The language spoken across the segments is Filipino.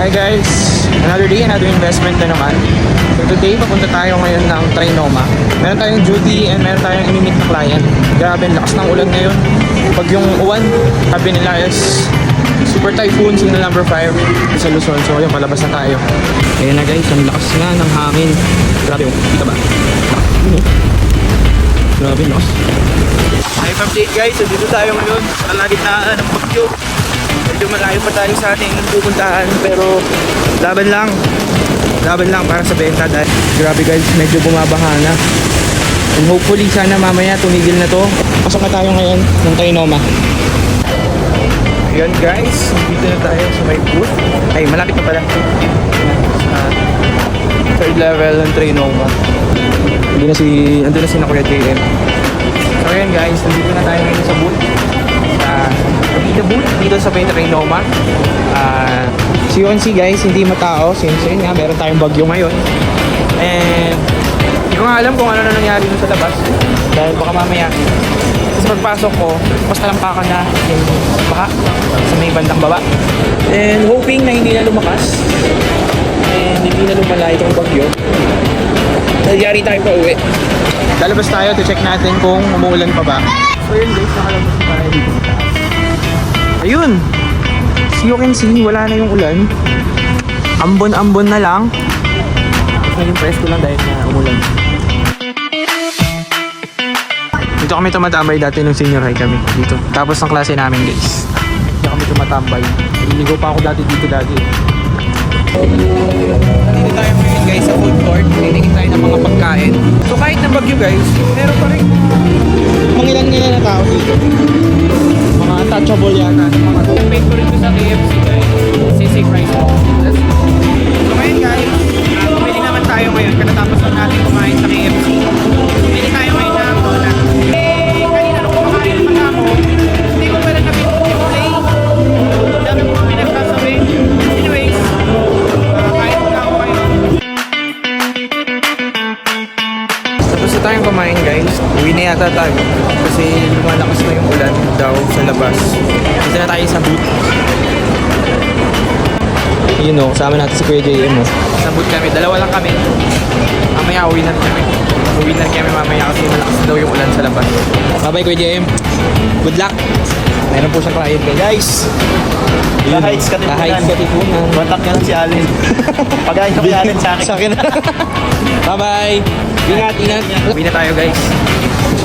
Hi guys, another day, another investment na naman. So today, papunta tayo ngayon ng Trinoma. Meron tayong duty and meron tayong inimit na client. Grabe, ang lakas ng ulan ngayon. Pag yung uwan, sabi nila is super typhoon, signal number 5 sa Luzon. So ayun, palabas na tayo. Ayan na guys, ang lakas na ng hangin. Grabe, kita ba? Grabe, lakas. Live update guys, so dito tayo ngayon. Kalagitnaan ng bagyo. Medyo malayo pa tayo sa ating pupuntahan, pero laban lang para sa benta dahil grabe guys, medyo bumabaha na. And hopefully sana mamaya tumigil na to. Pasok na tayo ngayon ng Trinoma. Ayan guys, dito na tayo sa may booth. Ay, malapit na pala sa third level ng Trinoma. Andun na si Kuya JM. So ayan guys, nandito na tayo ngayon sa booth. Sa booth dito sa Trinoma. Si UNC guys, hindi matao since yun nga, meron tayong bagyo ngayon. And hindi ko nga alam kung ano na nangyari dun sa labas. Dahil baka mamaya tapos pagpasok ko, basta lampakan na yung baka sa may bandang baba. And hoping na hindi na lumakas and hindi na lumala itong bagyo. Nagyari tayo pa uwi. Lalabas tayo to check natin kung umuulan pa ba. So yun guys, nakalabas tayo dito sa taas. Ayun! As you can see, wala na yung ulan. Ambon-ambon na lang. Naging presko lang dahil na umulan. Dito kami tumatambay dati nung senior high kami. Dito. Tapos ng klase namin guys. Dito kami tumatambay. Naliligo pa ako dati dito dati. Nandito tayo ngayon guys sa food court. Titingin tayo ng mga pagkain. So kahit na bagyo guys, meron pa rin mangilan-ngilan na tao dito. Mga touchable yata. Mga favorite ko sa KFC guys. Sisig rice bowl. So ngayon guys, bumili naman tayo ngayon. Katapos lang natin kumain sa KFC. Bumili tayo ngayon na cola. Kanina nung kumakain naman ako, hindi ko pala nabinit yung play. Dami ko kami nagsasabi. Anyways, kain ko na ako ngayon. Tapos na tayong kumain guys. Uwi na yata tayo. Kasi lumalakas na yung ulan daw sa labas. Dito na tayo sa booth. Yun o, kasama natin si Kuya JM o. Sa booth kami, dalawa lang kami. Mamaya uwi na kami. Uwi na kami mamaya kasi malakas daw yung ulan sa labas. Bye-bye Kuya JM. Good luck. Meron po siyang client guys. Kahides ka Katipunan. Batak ka lang si Alin. Pag-ayos ka kay Alin sa akin. Sa akin. Bye-bye. Ingat. Uwi na tayo guys.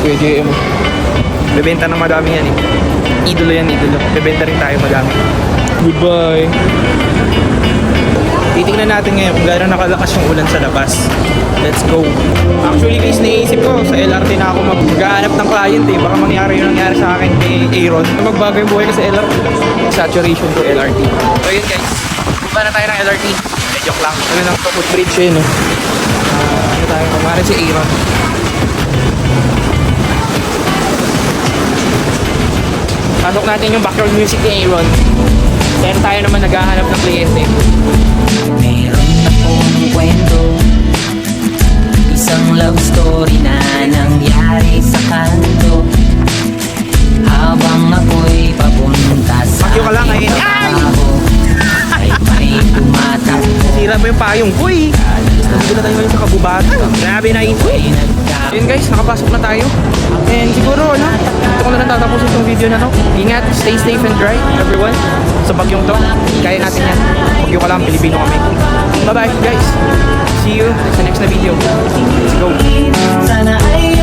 Kuya JM. Bebenta ng madami yan eh. Idolo yan. Bebenta rin tayo madami. Goodbye. Titingnan natin ngayon kung gano'n nakalakas yung ulan sa labas. Let's go. Actually guys, naisip ko sa LRT na ako maghanap ng client eh. Baka mangyari yung nangyari sa akin kay Aaron. Magbago yung buhay ko sa LRT. Saturation to LRT. So yun guys, bumaba na tayo ng LRT. Joke lang. Ano lang to, footbridge yun eh. Ano tayo, kumari si Aaron. Pasok natin yung background music ni Aaron. Then tayo naman naghahanap ng kliyente. Meron akong kwento, isang love story na nangyari sa kanto. Habang ako'y papunta sa Bagyo ka lang ngayon. trabaho, ay may tumatakbo. Sira ba yung payong ko eh? Nandito na tayo ngayon sa kabubatan. Grabe na ito eh. Yun guys, nakapasok na tayo. And siguro, dito ko na lang tatapusin itong video na to. Ingat, stay safe and dry, everyone. Sa bagyong to, kaya natin yan. Bagyo ka lang, Pilipino kami. Bye bye guys. See you sa next na video. Let's go. Sana ay